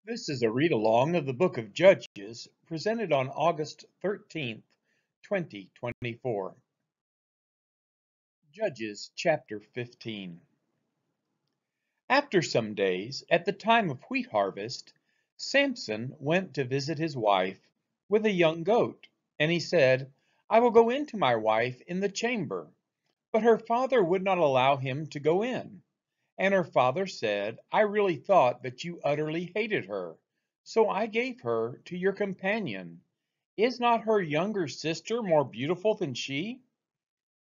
This is a read along of the book of Judges presented on August 13th, 2024. Judges chapter 15. After some days, at the time of wheat harvest, Samson went to visit his wife with a young goat, and he said, "I will go in to my wife in the chamber." But her father would not allow him to go in. And her father said, "I really thought that you utterly hated her, so I gave her to your companion. Is not her younger sister more beautiful than she?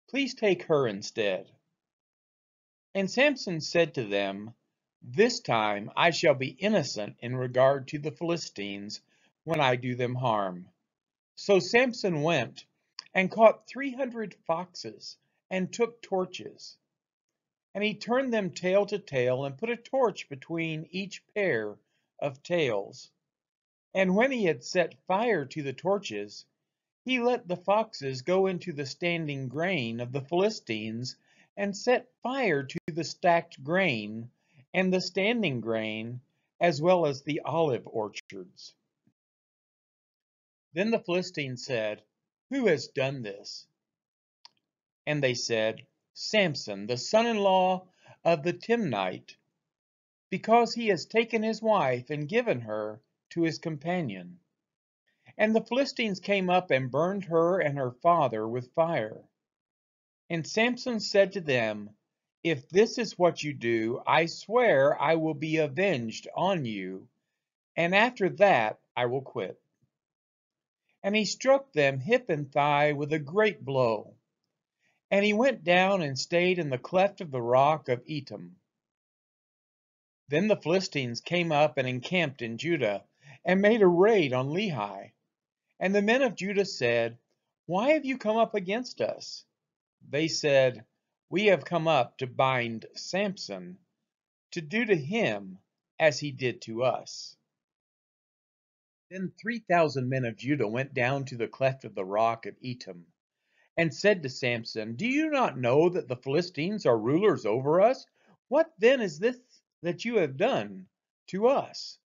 Please take her instead." And Samson said to them, "This time I shall be innocent in regard to the Philistines when I do them harm." So Samson went and caught 300 foxes and took torches. And he turned them tail to tail and put a torch between each pair of tails. And when he had set fire to the torches, he let the foxes go into the standing grain of the Philistines and set fire to the stacked grain and the standing grain, as well as the olive orchards. Then the Philistines said, "Who has done this?" And they said, "Samson, the son-in-law of the Timnite, because he has taken his wife and given her to his companion." And the Philistines came up and burned her and her father with fire. And Samson said to them, "If this is what you do, I swear I will be avenged on you, and after that I will quit." And he struck them hip and thigh with a great blow. And he went down and stayed in the cleft of the rock of Etam. Then the Philistines came up and encamped in Judah, and made a raid on Lehi. And the men of Judah said, "Why have you come up against us?" They said, "We have come up to bind Samson, to do to him as he did to us." Then 3,000 men of Judah went down to the cleft of the rock of Etam, and said to Samson, "Do you not know that the Philistines are rulers over us? What then is this that you have done to us?"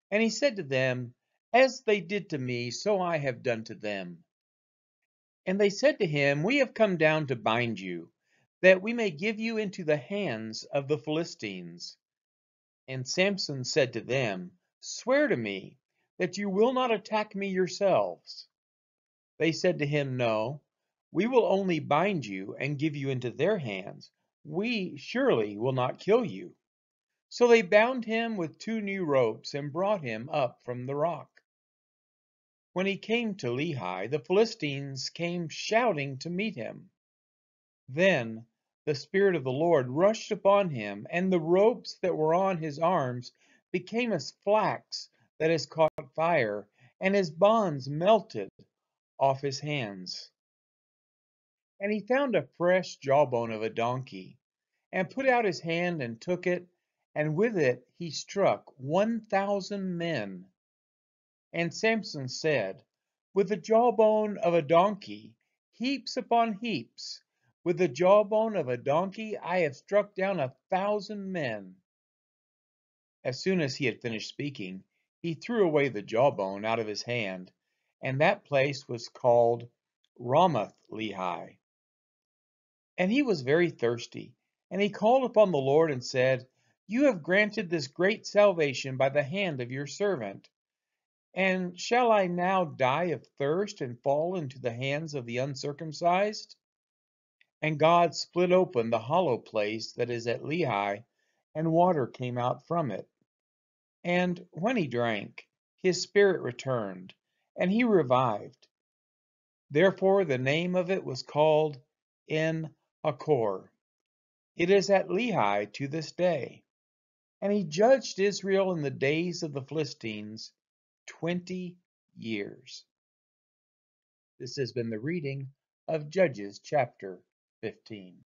And he said to them, "As they did to me, so I have done to them." And they said to him, "We have come down to bind you, that we may give you into the hands of the Philistines." And Samson said to them, "Swear to me that you will not attack me yourselves." They said to him, "No, we will only bind you and give you into their hands. We surely will not kill you." So they bound him with 2 new ropes and brought him up from the rock. When he came to Lehi, the Philistines came shouting to meet him. Then the Spirit of the Lord rushed upon him, and the ropes that were on his arms became as flax that has caught fire, and his bonds melted off his hands. And he found a fresh jawbone of a donkey, and put out his hand and took it, and with it he struck 1,000 men. And Samson said, "With the jawbone of a donkey, heaps upon heaps, with the jawbone of a donkey, I have struck down 1,000 men." As soon as he had finished speaking, he threw away the jawbone out of his hand, and that place was called Ramath Lehi. And he was very thirsty, and he called upon the Lord and said, "You have granted this great salvation by the hand of your servant. And shall I now die of thirst and fall into the hands of the uncircumcised?" And God split open the hollow place that is at Lehi, and water came out from it. And when he drank, his spirit returned, and he revived. Therefore the name of it was called En Hakkore. It is at Lehi to this day. And he judged Israel in the days of the Philistines 20 years. This has been the reading of Judges chapter 15.